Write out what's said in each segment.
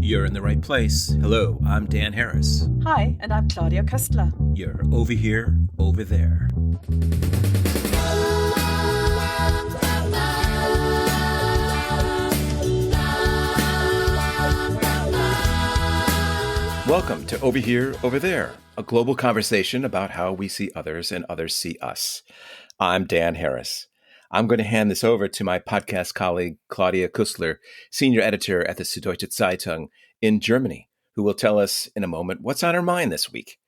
You're in the right place. Hello, I'm Dan Harris. Hi, and I'm Claudia Koestler. You're over here, over there. Welcome to Over Here, Over There, a global conversation about how we see others and others see us. I'm Dan Harris. I'm going to hand this over to my podcast colleague, Claudia Koestler, senior editor at the Süddeutsche Zeitung in Germany, who will tell us in a moment what's on her mind this week.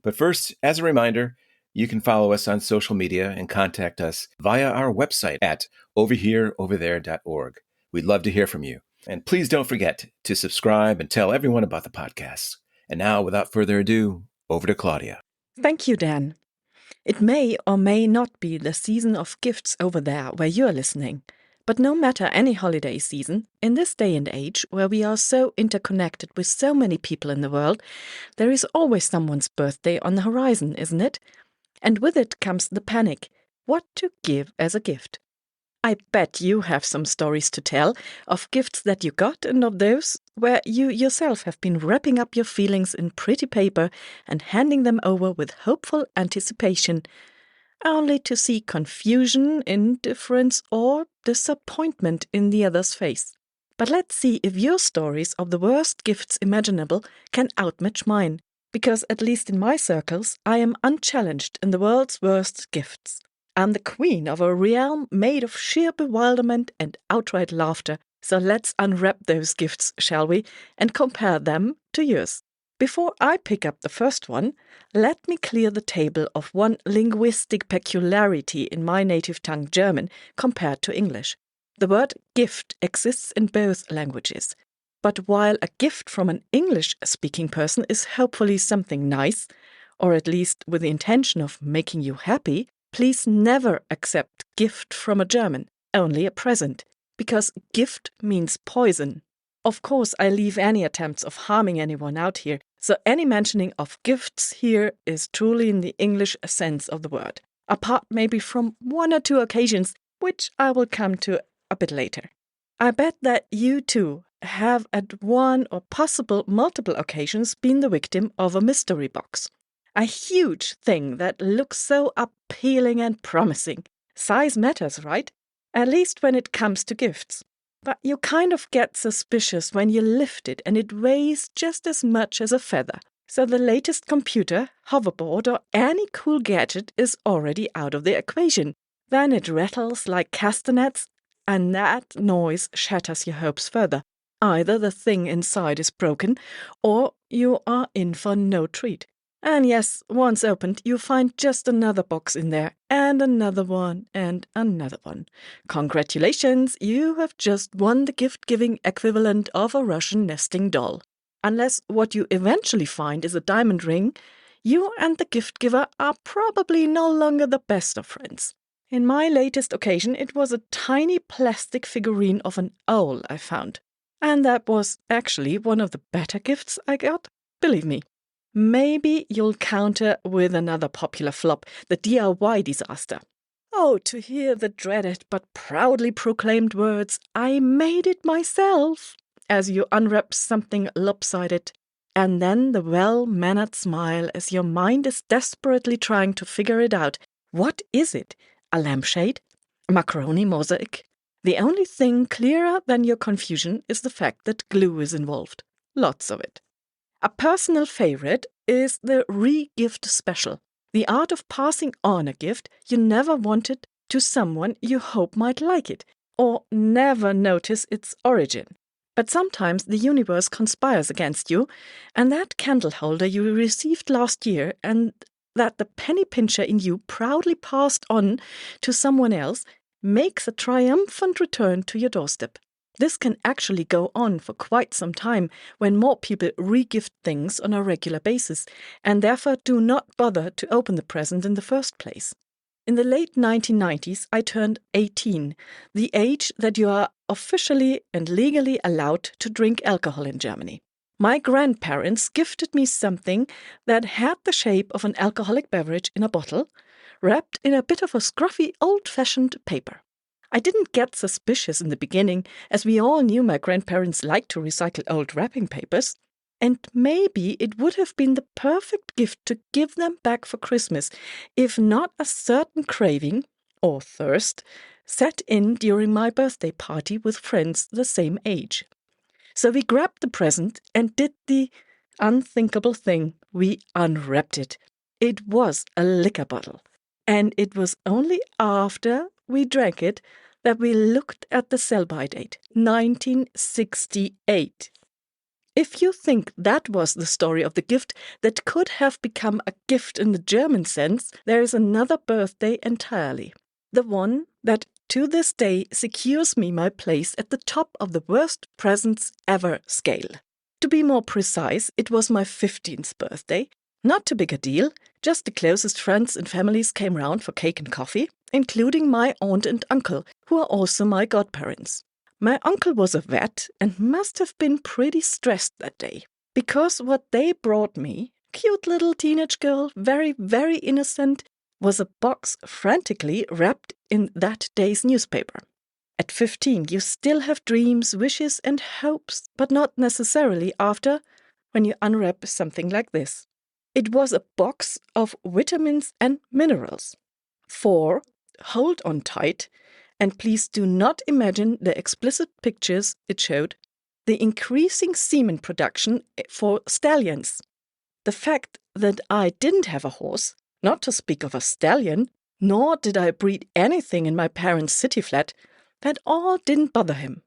But first, as a reminder, you can follow us on social media and contact us via our website at overhereoverthere.org. We'd love to hear from you. And please don't forget to subscribe and tell everyone about the podcast. And now, without further ado, over to Claudia. Thank you, Dan. It may or may not be the season of gifts over there where you're listening. But no matter any holiday season, in this day and age where we are so interconnected with so many people in the world, there is always someone's birthday on the horizon, isn't it? And with it comes the panic. What to give as a gift? I bet you have some stories to tell of gifts that you got and of those where you yourself have been wrapping up your feelings in pretty paper and handing them over with hopeful anticipation, only to see confusion, indifference, or disappointment in the other's face. But let's see if your stories of the worst gifts imaginable can outmatch mine, because at least in my circles, I am unchallenged in the world's worst gifts. I'm the queen of a realm made of sheer bewilderment and outright laughter, so let's unwrap those gifts, shall we, and compare them to yours. Before I pick up the first one, let me clear the table of one linguistic peculiarity in my native tongue German compared to English. The word gift exists in both languages. But while a gift from an English-speaking person is hopefully something nice, or at least with the intention of making you happy, please never accept gift from a German, only a present, because gift means poison. Of course, I leave any attempts of harming anyone out here, so any mentioning of gifts here is truly in the English sense of the word, apart maybe from one or two occasions, which I will come to a bit later. I bet that you too have at one or possible multiple occasions been the victim of a mystery box. A huge thing that looks so appealing and promising. Size matters, right? At least when it comes to gifts. But you kind of get suspicious when you lift it and it weighs just as much as a feather. So the latest computer, hoverboard, or any cool gadget is already out of the equation. Then it rattles like castanets, and that noise shatters your hopes further. Either the thing inside is broken, or you are in for no treat. And yes, once opened, you find just another box in there, and another one, and another one. Congratulations, you have just won the gift-giving equivalent of a Russian nesting doll. Unless what you eventually find is a diamond ring, you and the gift giver are probably no longer the best of friends. In my latest occasion, it was a tiny plastic figurine of an owl I found. And that was actually one of the better gifts I got, believe me. Maybe you'll counter with another popular flop, the DIY disaster. Oh, to hear the dreaded but proudly proclaimed words, "I made it myself," as you unwrap something lopsided, and then the well-mannered smile as your mind is desperately trying to figure it out. What is it? A lampshade? A macaroni mosaic? The only thing clearer than your confusion is the fact that glue is involved. Lots of it. A personal favorite is the re-gift special, the art of passing on a gift you never wanted to someone you hope might like it, or never notice its origin. But sometimes the universe conspires against you, and that candle holder you received last year and that the penny pincher in you proudly passed on to someone else makes a triumphant return to your doorstep. This can actually go on for quite some time when more people re-gift things on a regular basis and therefore do not bother to open the present in the first place. In the late 1990s, I turned 18, the age that you are officially and legally allowed to drink alcohol in Germany. My grandparents gifted me something that had the shape of an alcoholic beverage in a bottle, wrapped in a bit of a scruffy old-fashioned paper. I didn't get suspicious in the beginning, as we all knew my grandparents liked to recycle old wrapping papers. And maybe it would have been the perfect gift to give them back for Christmas, if not a certain craving, or thirst, set in during my birthday party with friends the same age. So we grabbed the present and did the unthinkable thing. We unwrapped it. It was a liquor bottle. And it was only after we drank it that we looked at the sell-by date, 1968. If you think that was the story of the gift that could have become a gift in the German sense, there is another birthday entirely. The one that to this day secures me my place at the top of the worst presents ever scale. To be more precise, it was my 15th birthday. Not too big a deal, just the closest friends and families came round for cake and coffee, including my aunt and uncle, who are also my godparents. My uncle was a vet and must have been pretty stressed that day, because what they brought me, cute little teenage girl, very, very innocent, was a box frantically wrapped in that day's newspaper. At 15, you still have dreams, wishes, and hopes, but not necessarily after when you unwrap something like this. It was a box of vitamins and minerals. For, hold on tight, and please do not imagine the explicit pictures it showed, the increasing semen production for stallions. The fact that I didn't have a horse, not to speak of a stallion, nor did I breed anything in my parents' city flat, that all didn't bother him.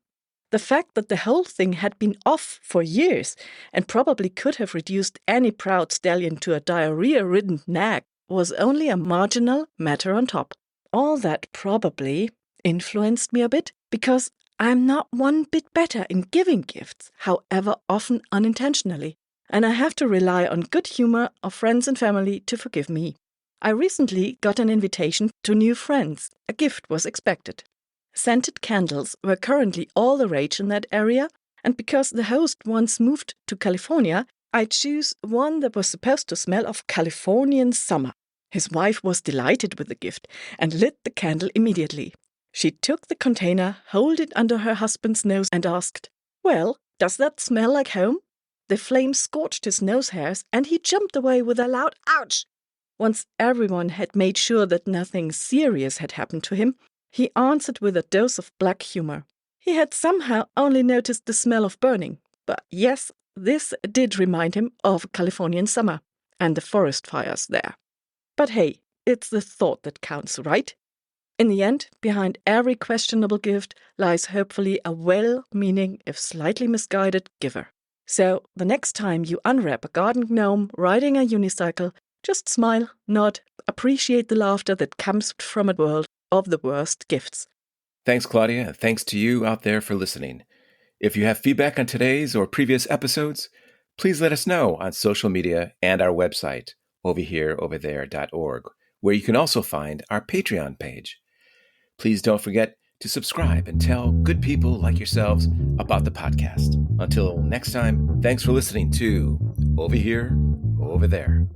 The fact that the whole thing had been off for years and probably could have reduced any proud stallion to a diarrhea-ridden nag was only a marginal matter on top. All that probably influenced me a bit, because I'm not one bit better in giving gifts, however often unintentionally, and I have to rely on good humor of friends and family to forgive me. I recently got an invitation to new friends. A gift was expected. Scented candles were currently all the rage in that area, and because the host once moved to California, I chose one that was supposed to smell of Californian summer. His wife was delighted with the gift and lit the candle immediately. She took the container, held it under her husband's nose, and asked, "Well, does that smell like home?" The flame scorched his nose hairs, and he jumped away with a loud "ouch." Once everyone had made sure that nothing serious had happened to him, he answered with a dose of black humor. He had somehow only noticed the smell of burning, but yes, this did remind him of Californian summer and the forest fires there. But hey, it's the thought that counts, right? In the end, behind every questionable gift lies hopefully a well-meaning, if slightly misguided, giver. So the next time you unwrap a garden gnome riding a unicycle, just smile, nod, appreciate the laughter that comes from a world of the worst gifts. Thanks, Claudia, and thanks to you out there for listening. If you have feedback on today's or previous episodes, please let us know on social media and our website, overhereoverthere.org, where you can also find our Patreon page. Please don't forget to subscribe and tell good people like yourselves about the podcast. Until next time, thanks for listening to Over Here, Over There.